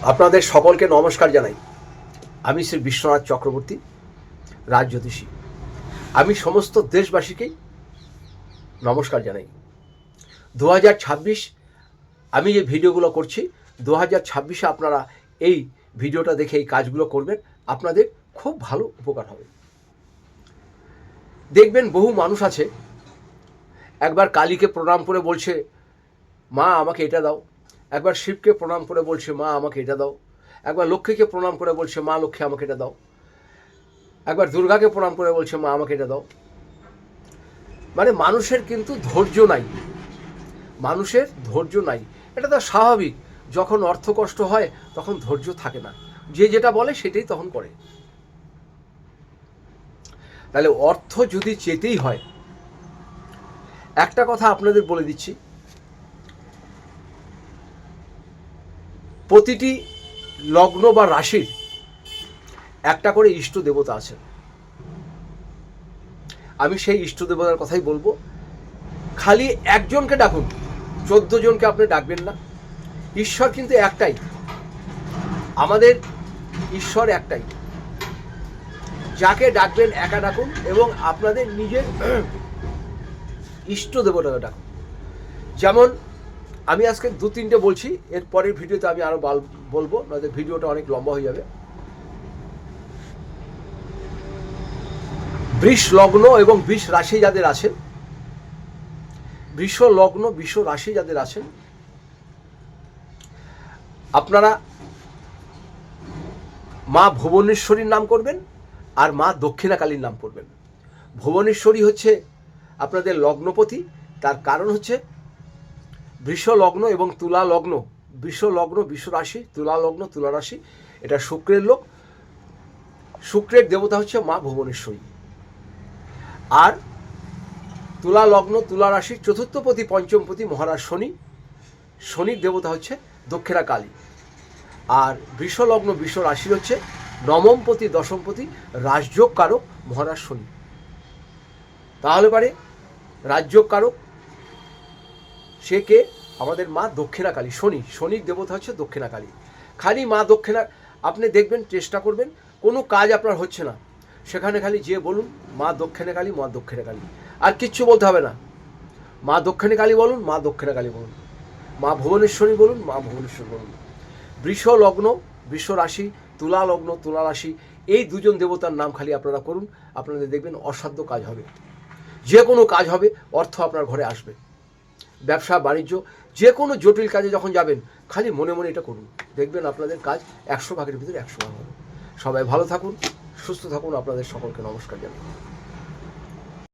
আপনাদের সকলকে নমস্কার জানাই। আমি শ্রী বিশ্বনাথ চক্রবর্তী, রাজজ্যোতিষী। আমি সমস্ত দেশবাসীকেই নমস্কার জানাই। 2026 আমি যে ভিডিওগুলো করছি, 2026-এ আপনারা এই ভিডিওটা দেখে এই কাজগুলো করবেন, আপনাদের খুব ভালো উপকার হবে। দেখবেন বহু মানুষ আছে, একবার কালীকে প্রণাম করে বলছে মা আমাকে এটা দাও, একবার শিবকে প্রণাম করে বলছে মা আমাকে এটা দাও, একবার লক্ষ্মীকে প্রণাম করে বলছে মা লক্ষ্মী আমাকে এটা দাও, একবার দুর্গাকে প্রণাম করে বলছে মা আমাকে এটা দাও। মানে মানুষের কিন্তু ধৈর্য নাই, মানুষের ধৈর্য নাই। এটা তো স্বাভাবিক, যখন অর্থ কষ্ট হয় তখন ধৈর্য থাকে না, যে যেটা বলে সেটাই তখন করে। তাহলে অর্থ যদি চেতেই হয়, একটা কথা আপনাদের বলে দিচ্ছি, প্রতিটি লগ্ন বা রাশির একটা করে ইষ্ট দেবতা আছে। আমি সেই ইষ্ট দেবতার কথাই বলবো। খালি একজনকে ডাকুন, 14 জনকে আপনি ডাকবেন না। ঈশ্বর কিন্তু একটাই, আমাদের ঈশ্বর একটাই। যাকে ডাকবেন একা ডাকুন এবং আপনাদের নিজের ইষ্ট দেবতাকে ডাকুন। যেমন আমি আজকে 2-3টে বলছি, এর পরের ভিডিওতে আমি আরও বলবো, নয়তো ভিডিওটা অনেক লম্বা হয়ে যাবে। বৃষ লগ্ন এবং বৃষ রাশি যাদের আছেন, বৃষ লগ্ন বৃষ রাশি যাদের আছেন, আপনারা মা ভুবনেশ্বরীর নাম করবেন আর মা দক্ষিণাকালীর নাম করবেন। ভুবনেশ্বরী হচ্ছে আপনাদের লগ্নপতি, তার কারণ হচ্ছে বৃষ লগ্ন এবং তুলা লগ্ন, বৃষ লগ্ন বৃষ রাশি, তুলা লগ্ন তুলা রাশি, এটা শুক্রের লোক। শুক্রের দেবতা হচ্ছে মা ভুবনেশ্বরী। আর তুলা লগ্ন তুলা রাশির চতুর্থপতি পঞ্চমপতি মহারাজ শনি, শনির দেবতা হচ্ছে দক্ষিণা কালী। আর বৃষ লগ্ন বৃষ রাশির হচ্ছে নবমপতি দশমপতি রাজযোগ কারক মহারাজ শনি। তাহলে পারে রাজযোগ কারক সে কে? আমাদের মা দক্ষিণা কালী, শনি, শনির দেবতা হচ্ছে দক্ষিণা কালী। খালি মা দক্ষিণা, আপনি দেখবেন, চেষ্টা করবেন, কোনো কাজ আপনার হচ্ছে না, সেখানে খালি যে বলুন মা দক্ষিণা কালী, মা দক্ষিণা কালী, আর কিচ্ছু বলতে হবে না। মা দক্ষিণা কালী বলুন, মা দক্ষিণা কালী বলুন, মা ভুবনেশ্বরী বলুন, মা ভুবনেশ্বর বলুন। বৃষ লগ্ন বৃষ রাশি, তুলা লগ্ন তুলা রাশি, এই দুজন দেবতার নাম খালি আপনারা করুন, আপনাদের দেখবেন অসাধ্য কাজ হবে, যে কোনো কাজ হবে, অর্থ আপনার ঘরে আসবে। ব্যবসা বাণিজ্য যে কোনো জটিল কাজে যখন যাবেন, খালি মনে মনে এটা করুন, দেখবেন আপনাদের কাজ 100 ভাগের ভিতরে 100 ভাগ হবে। সবাই ভালো থাকুন, সুস্থ থাকুন, আপনাদের সকলকে নমস্কার জানাই।